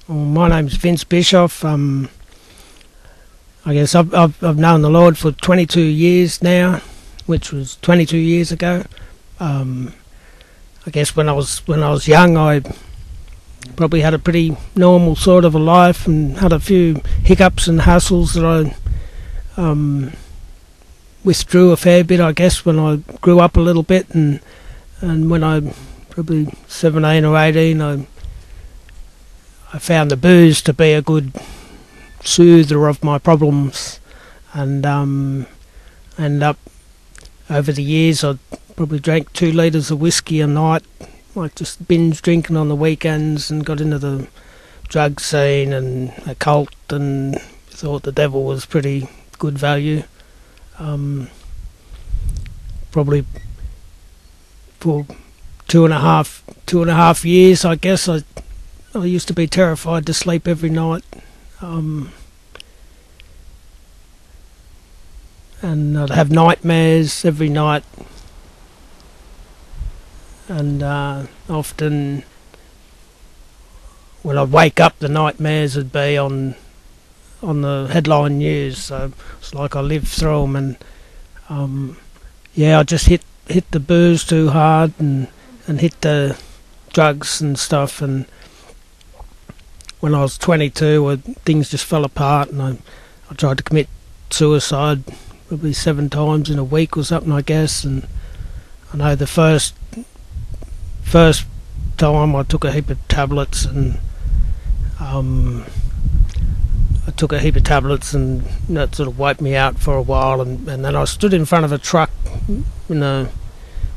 Well, my name's Vince Bischoff. I guess I've known the Lord for 22 years now, which was 22 years ago. I guess when I was young, I probably had a pretty normal sort of a life and had a few hiccups and hassles that I withdrew a fair bit, I guess, when I grew up a little bit, and when I probably 17 or 18, I found the booze to be a good soother of my problems, and ended up over the years I probably drank 2 litres of whiskey a night, like just binge drinking on the weekends, and got into the drug scene and occult, and thought the devil was pretty good value. Probably for two and a half years, I guess, I used to be terrified to sleep every night, and I'd have nightmares every night, and often when I'd wake up, the nightmares would be on the headline news, so it's like I lived through them, and I just hit the booze too hard, and hit the drugs and stuff, and when I was 22, things just fell apart, and I tried to commit suicide probably 7 times in a week or something, I guess. And I know the first time I took a heap of tablets, and that sort of wiped me out for a while, and then I stood in front of a truck in the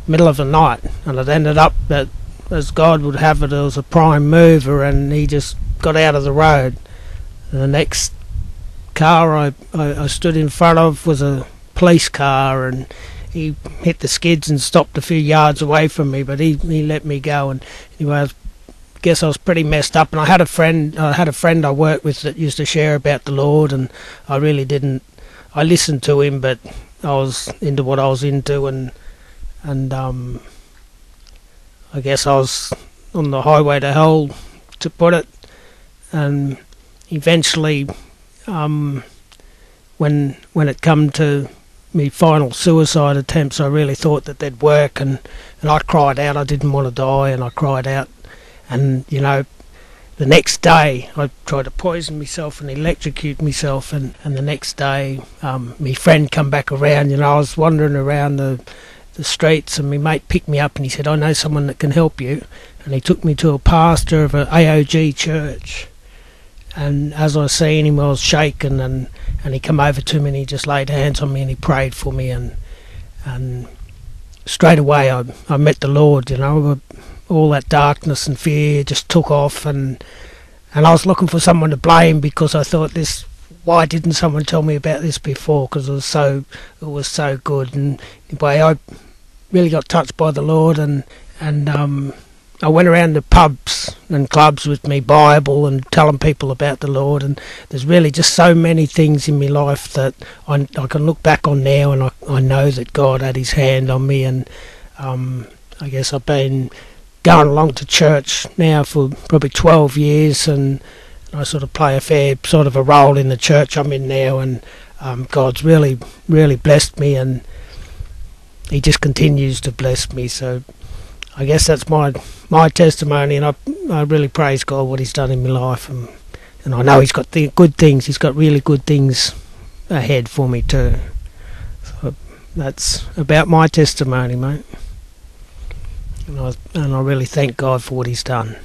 middle of the night, and it ended up that, as God would have it, there was a prime mover, and he just got out of the road. And the next car I stood in front of was a police car, and he hit the skids and stopped a few yards away from me, but he let me go. And anyway, I guess I was pretty messed up, and I had a friend I worked with that used to share about the Lord, and I listened to him, but I was into what I was into, and I guess I was on the highway to hell, to put it. And eventually, when it come to me final suicide attempts, I really thought that they'd work, and I cried out. I didn't want to die, and I cried out. And the next day I tried to poison myself and electrocute myself, and the next day my friend come back around. I was wandering around the streets, and my mate picked me up, and he said, "I know someone that can help you," and he took me to a pastor of a AOG church. And as I seen him, I was shaken, and he come over to me, and he just laid hands on me, and he prayed for me, and straight away I met the Lord. All that darkness and fear just took off, and I was looking for someone to blame, because I thought, why didn't someone tell me about this before? Because it was so good. And anyway, I really got touched by the Lord, and I went around to pubs and clubs with me Bible and telling people about the Lord, and there's really just so many things in my life that I can look back on now, and I know that God had his hand on me. And I guess I've been going along to church now for probably 12 years, and I sort of play a fair sort of a role in the church I'm in now, and God's really, really blessed me, and he just continues to bless me. So I guess that's my testimony, and I really praise God what he's done in my life, and I know he's got good things. He's got really good things ahead for me too. So that's about my testimony, mate. And I really thank God for what he's done.